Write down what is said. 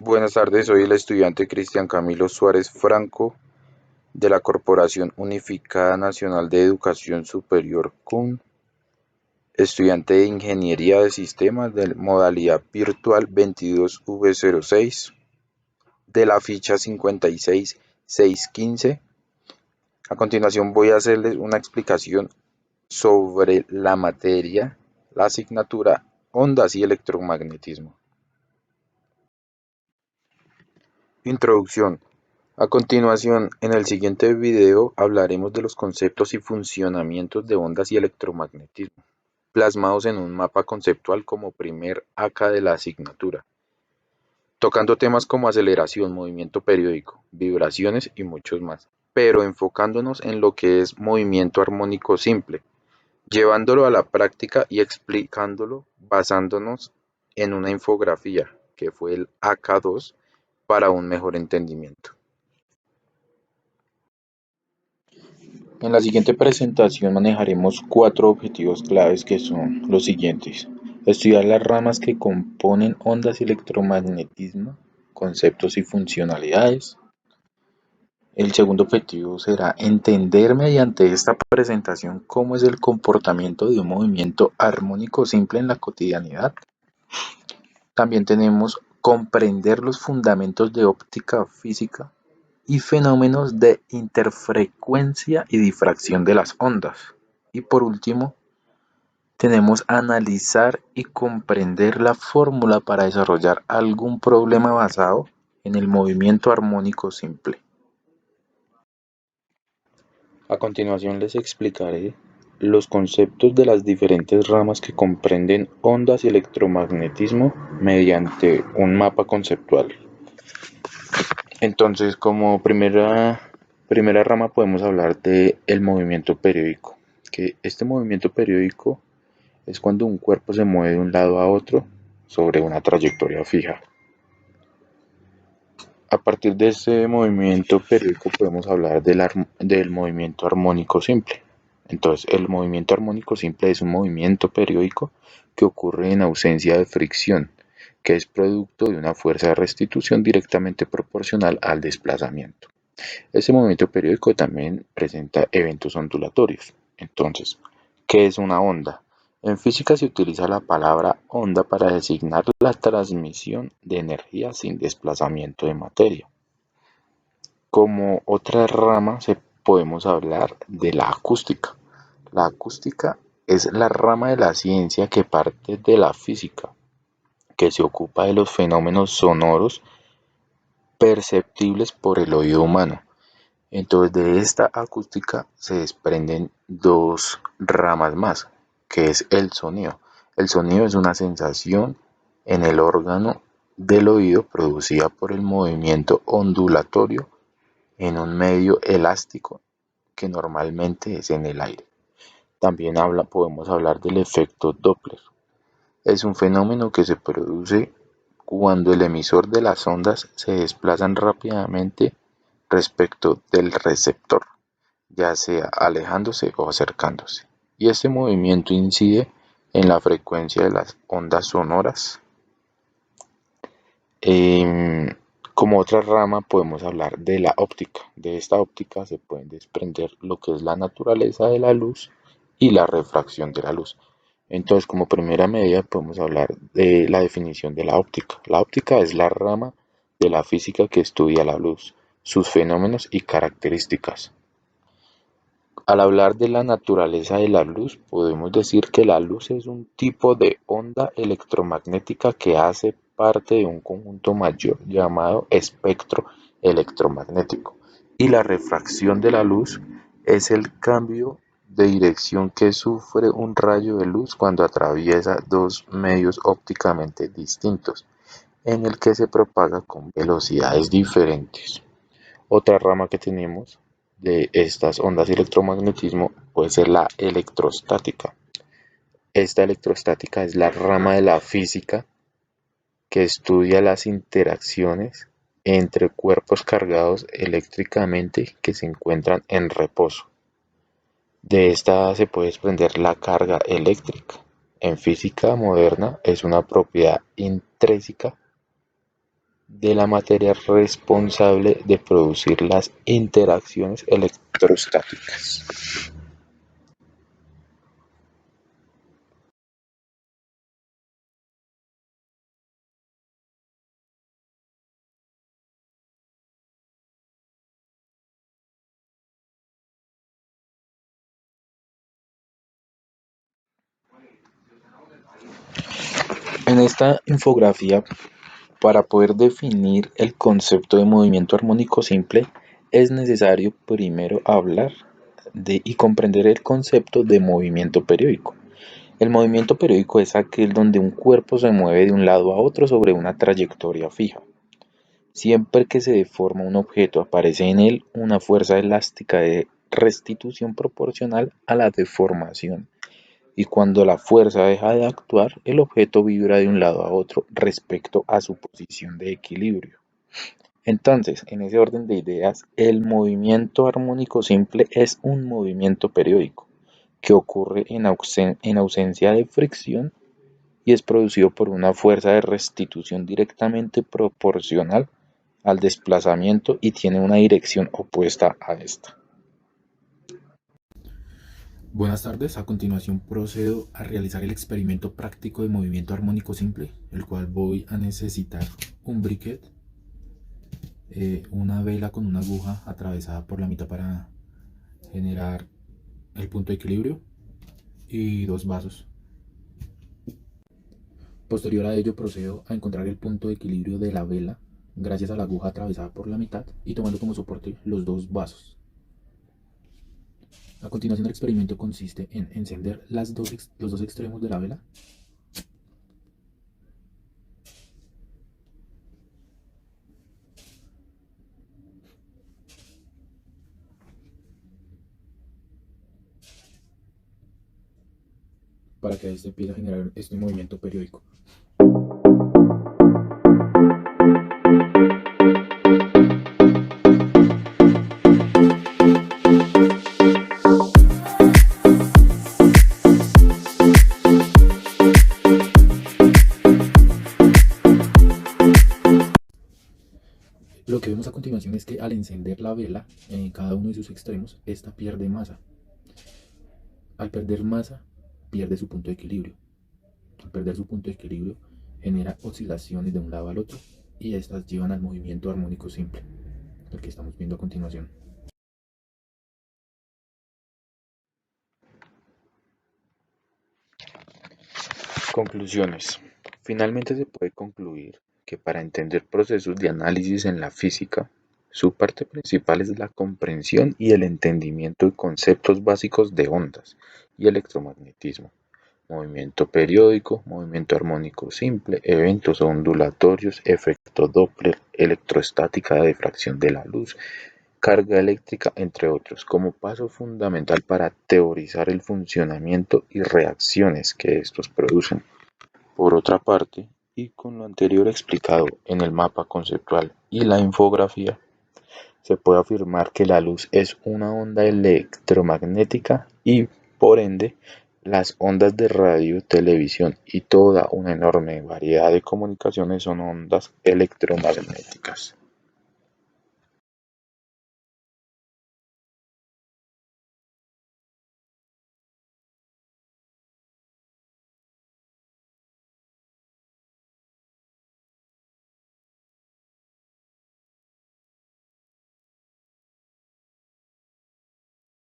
Buenas tardes, soy el estudiante Cristian Camilo Suárez Franco de la Corporación Unificada Nacional de Educación Superior CUN, estudiante de Ingeniería de Sistemas de modalidad virtual 22V06 de la ficha 56615. A continuación voy a hacerles una explicación sobre la materia, la asignatura Ondas y Electromagnetismo. Introducción. A continuación, en el siguiente video hablaremos de los conceptos y funcionamientos de ondas y electromagnetismo, plasmados en un mapa conceptual como primer acá de la asignatura, tocando temas como aceleración, movimiento periódico, vibraciones y muchos más, pero enfocándonos en lo que es movimiento armónico simple, llevándolo a la práctica y explicándolo basándonos en una infografía, que fue el AK2, para un mejor entendimiento. En la siguiente presentación manejaremos cuatro objetivos claves que son los siguientes: estudiar las ramas que componen ondas y electromagnetismo, conceptos y funcionalidades. El segundo objetivo será entender mediante esta presentación cómo es el comportamiento de un movimiento armónico simple en la cotidianidad. También tenemos comprender los fundamentos de óptica física y fenómenos de interfrecuencia y difracción de las ondas. Y por último, tenemos analizar y comprender la fórmula para desarrollar algún problema basado en el movimiento armónico simple. A continuación les explicaré los conceptos de las diferentes ramas que comprenden ondas y electromagnetismo mediante un mapa conceptual. Entonces, como primera rama podemos hablar de el movimiento periódico, que este movimiento periódico es cuando un cuerpo se mueve de un lado a otro sobre una trayectoria fija. A partir de este movimiento periódico podemos hablar del movimiento armónico simple. Entonces, el movimiento armónico simple es un movimiento periódico que ocurre en ausencia de fricción, que es producto de una fuerza de restitución directamente proporcional al desplazamiento. Este movimiento periódico también presenta eventos ondulatorios. Entonces, ¿qué es una onda? En física se utiliza la palabra onda para designar la transmisión de energía sin desplazamiento de materia. Como otra rama podemos hablar de la acústica. La acústica es la rama de la ciencia que parte de la física, que se ocupa de los fenómenos sonoros perceptibles por el oído humano. Entonces de esta acústica se desprenden dos ramas más, que es el sonido. El sonido es una sensación en el órgano del oído producida por el movimiento ondulatorio en un medio elástico que normalmente es en el aire. También podemos hablar del efecto Doppler. Es un fenómeno que se produce cuando el emisor de las ondas se desplazan rápidamente respecto del receptor, ya sea alejándose o acercándose, y este movimiento incide en la frecuencia de las ondas sonoras. Como otra rama podemos hablar de la óptica. De esta óptica se pueden desprender lo que es la naturaleza de la luz y la refracción de la luz. Entonces, como primera medida podemos hablar de la definición de la óptica. La óptica es la rama de la física que estudia la luz, sus fenómenos y características. Al hablar de la naturaleza de la luz, podemos decir que la luz es un tipo de onda electromagnética que hace parte de un conjunto mayor llamado espectro electromagnético. Y la refracción de la luz es el cambio de dirección que sufre un rayo de luz cuando atraviesa dos medios ópticamente distintos, en el que se propaga con velocidades diferentes. Otra rama que tenemos de estas ondas de electromagnetismo puede ser la electrostática. Esta electrostática es la rama de la física que estudia las interacciones entre cuerpos cargados eléctricamente que se encuentran en reposo. De esta se puede desprender la carga eléctrica. En física moderna es una propiedad intrínseca de la materia responsable de producir las interacciones electrostáticas. En esta infografía, para poder definir el concepto de movimiento armónico simple, es necesario primero hablar de y comprender el concepto de movimiento periódico. El movimiento periódico es aquel donde un cuerpo se mueve de un lado a otro sobre una trayectoria fija. Siempre que se deforma un objeto, aparece en él una fuerza elástica de restitución proporcional a la deformación. Y cuando la fuerza deja de actuar, el objeto vibra de un lado a otro respecto a su posición de equilibrio. Entonces, en ese orden de ideas, el movimiento armónico simple es un movimiento periódico que ocurre en ausencia de fricción y es producido por una fuerza de restitución directamente proporcional al desplazamiento y tiene una dirección opuesta a esta. Buenas tardes, a continuación procedo a realizar el experimento práctico de movimiento armónico simple, el cual voy a necesitar un briquet, una vela con una aguja atravesada por la mitad para generar el punto de equilibrio y dos vasos. Posterior a ello procedo a encontrar el punto de equilibrio de la vela gracias a la aguja atravesada por la mitad y tomando como soporte los dos vasos. A continuación el experimento consiste en encender los dos extremos de la vela para que este empiece a generar este movimiento periódico. Lo que vemos a continuación es que al encender la vela en cada uno de sus extremos, esta pierde masa. Al perder masa, pierde su punto de equilibrio. Al perder su punto de equilibrio, genera oscilaciones de un lado al otro y estas llevan al movimiento armónico simple, el que estamos viendo a continuación. Conclusiones. Finalmente se puede concluir que para entender procesos de análisis en la física, su parte principal es la comprensión y el entendimiento de conceptos básicos de ondas y electromagnetismo, movimiento periódico, movimiento armónico simple, eventos ondulatorios, efecto Doppler, electrostática de difracción de la luz, carga eléctrica, entre otros, como paso fundamental para teorizar el funcionamiento y reacciones que estos producen. Por otra parte, y con lo anterior explicado en el mapa conceptual y la infografía, se puede afirmar que la luz es una onda electromagnética y, por ende, las ondas de radio, televisión y toda una enorme variedad de comunicaciones son ondas electromagnéticas.